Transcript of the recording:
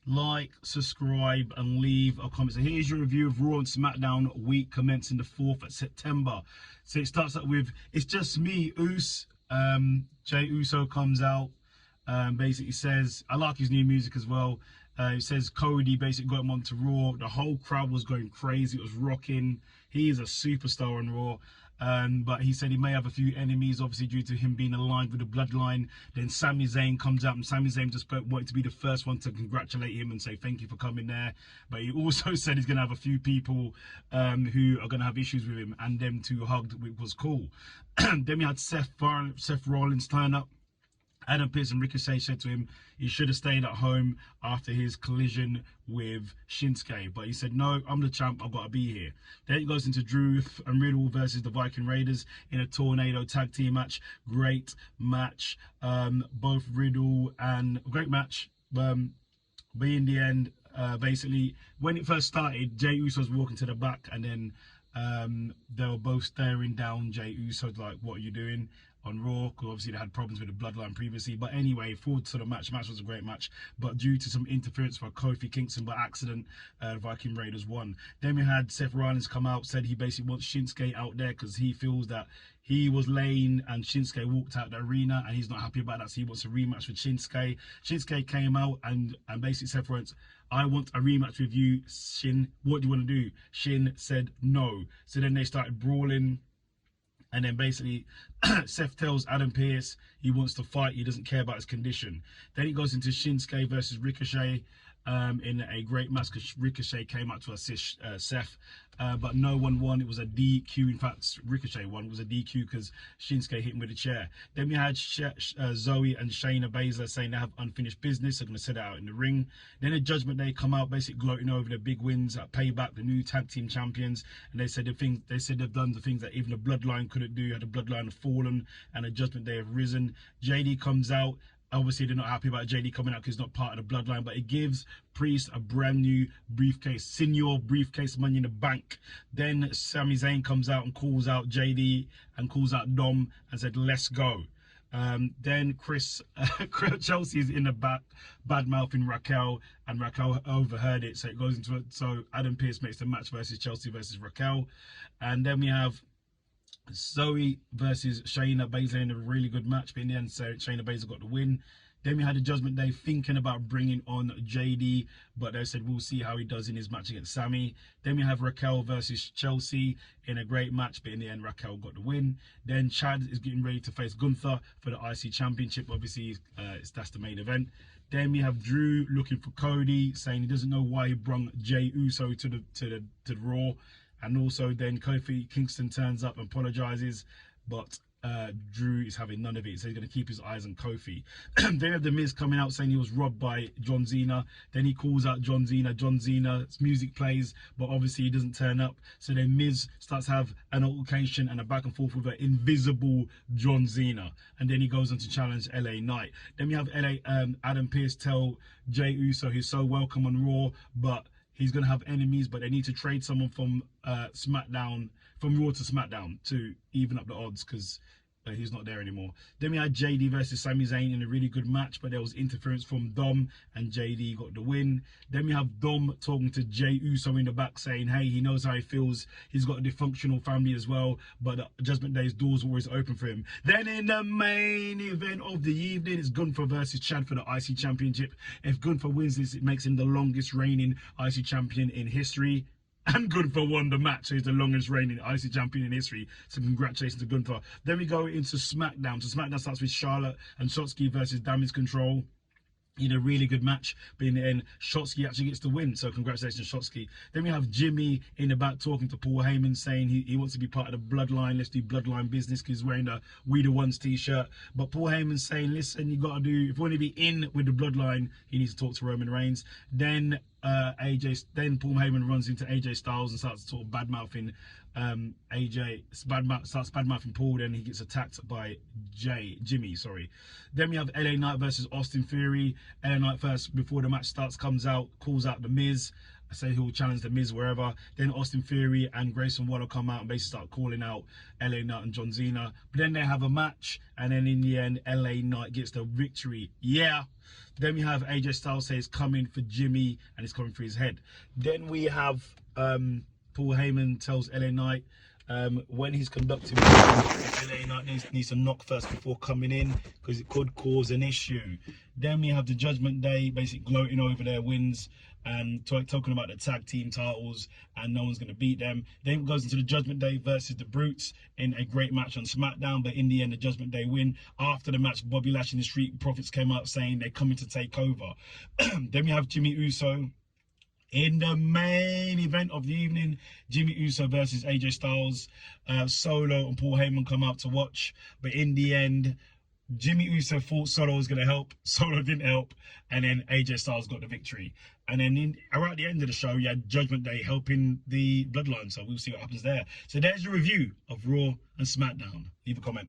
like, subscribe, and leave a comment. So here's your review of Raw and SmackDown week commencing the 4th of September. So it starts up with, it's just me, Jey Uso comes out, basically says, I like his new music as well. He says Cody basically got him onto Raw. The whole crowd was going crazy. It was rocking. He is a superstar on Raw. But he said he may have a few enemies, obviously due to him being aligned with the bloodline. Then Sami Zayn comes out, and Sami Zayn just wanted to be the first one to congratulate him and say thank you for coming there. But he also said he's going to have a few people who are going to have issues with him, and them two hugged, which was cool. Then we had Seth Rollins turn up. Adam Pearce and Ricochet said to him he should have stayed at home after his collision with Shinsuke. But he said, no, I'm the champ, I've got to be here. Then it goes into Drew and Riddle versus the Viking Raiders in a tornado tag team match. Great match. Both Riddle and great match. But in the end, basically, when it first started, Jey Uso was walking to the back, and then they were both staring down Jey Uso like, what are you doing? On Raw, because obviously they had problems with the bloodline previously. But anyway, forward to the match. The match was a great match, but due to some interference for Kofi Kingston by accident, the Viking Raiders won. Then we had Seth Rollins come out, said he basically wants Shinsuke out there because he feels that he was laying and Shinsuke walked out the arena, and he's not happy about that, so he wants a rematch with Shinsuke. Shinsuke came out and basically Seth Rollins, I want a rematch with you, Shin. What do you want to do? Shin said no. So then they started brawling. And then basically, Seth tells Adam Pearce he wants to fight. He doesn't care about his condition. Then it goes into Shinsuke versus Ricochet in a great match because Ricochet came out to assist Seth. But no one won. It was a DQ. In fact, Ricochet won. It was a DQ because Shinsuke hit him with a chair. Then we had Zoe and Shayna Baszler saying they have unfinished business. They're going to set it out in the ring. Then at Judgment Day come out basically gloating over their big wins at Payback, the new tag team champions. And they said they've done the things that even the Bloodline couldn't do. Had the Bloodline have fallen and the Judgment Day have risen. JD comes out. Obviously, they're not happy about JD coming out because he's not part of the bloodline, but it gives Priest a brand new briefcase, senior briefcase, Money in the Bank. Then Sami Zayn comes out and calls out JD and calls out Dom and said, let's go. Then Chelsea is in the back, bad mouthing Raquel, and Raquel overheard it, so it goes into it. So Adam Pearce makes the match versus Chelsea versus Raquel. And then we have Zoe versus Shayna Baszler in a really good match, but in the end, Shayna Baszler got the win. Then we had a Judgment Day thinking about bringing on JD, but they said we'll see how he does in his match against Sami. Then we have Raquel versus Chelsea in a great match, but in the end, Raquel got the win. Then Chad is getting ready to face Gunther for the IC Championship. Obviously, that's the main event. Then we have Drew looking for Cody, saying he doesn't know why he brung Jey Uso to the Raw. And also then Kofi Kingston turns up and apologizes, but Drew is having none of it, so he's going to keep his eyes on Kofi. Then we have The Miz coming out saying he was robbed by John Cena. Then he calls out John Cena. John Cena's music plays, but obviously he doesn't turn up. So then Miz starts to have an altercation and a back and forth with an invisible John Cena. And then he goes on to challenge LA Knight. Then we have Adam Pearce tell Jey Uso he's so welcome on Raw, but he's going to have enemies, but they need to trade someone from SmackDown, from Raw to SmackDown to even up the odds because he's not there anymore. Then we had JD versus Sami Zayn in a really good match, but there was interference from Dom and JD got the win. Then we have Dom talking to Jey Uso in the back saying, hey, he knows how he feels. He's got a dysfunctional family as well, but Judgment Day's doors are always open for him. Then in the main event of the evening, it's Gunther versus Chad for the IC Championship. If Gunther wins this, it makes him the longest reigning IC champion in history. And Gunther won the match, so he's the longest reigning IC champion in history. So congratulations to Gunther. Then we go into SmackDown. So SmackDown starts with Charlotte and Shotzi versus Damage Control in a really good match, but in the end, Shotzi actually gets the win. So congratulations, Shotzi. Then we have Jimmy in the back talking to Paul Heyman, saying he wants to be part of the bloodline. Let's do bloodline business because he's wearing the We the Ones t-shirt. But Paul Heyman's saying, listen, you got to do, if you want to be in with the bloodline, he needs to talk to Roman Reigns. Then then Paul Heyman runs into AJ Styles and starts sort of bad mouthing starts bad mouthing Paul. Then he gets attacked by Jimmy. Then we have LA Knight versus Austin Theory. LA Knight first, before the match starts, comes out, calls out The Miz. say he'll challenge the Miz wherever. Then Austin Theory and Grayson Waller come out and basically start calling out LA Knight and John Cena. But then they have a match, and then in the end, LA Knight gets the victory. Yeah. Then we have AJ Styles say it's coming for Jimmy and it's coming for his head. Then we have Paul Heyman tells LA Knight when he's conducting LA Knight needs to knock first before coming in because it could cause an issue. Then we have the Judgment Day basically gloating over their wins and talking about the tag team titles and no one's going to beat them. Then it goes into the Judgment Day versus the Brutes in a great match on SmackDown, but in the end the Judgment Day win. After the match, Bobby Lashley and the Street Profits came out saying they're coming to take over. Then we have Jimmy Uso in the main event of the evening, Jimmy Uso versus AJ Styles. Solo and Paul Heyman come out to watch, but in the end, Jimmy Uso thought Solo was going to help. Solo didn't help, and then AJ Styles got the victory. And then around the end of the show, you had Judgment Day helping the Bloodline, so we'll see what happens there. So there's the review of Raw and SmackDown. Leave a comment.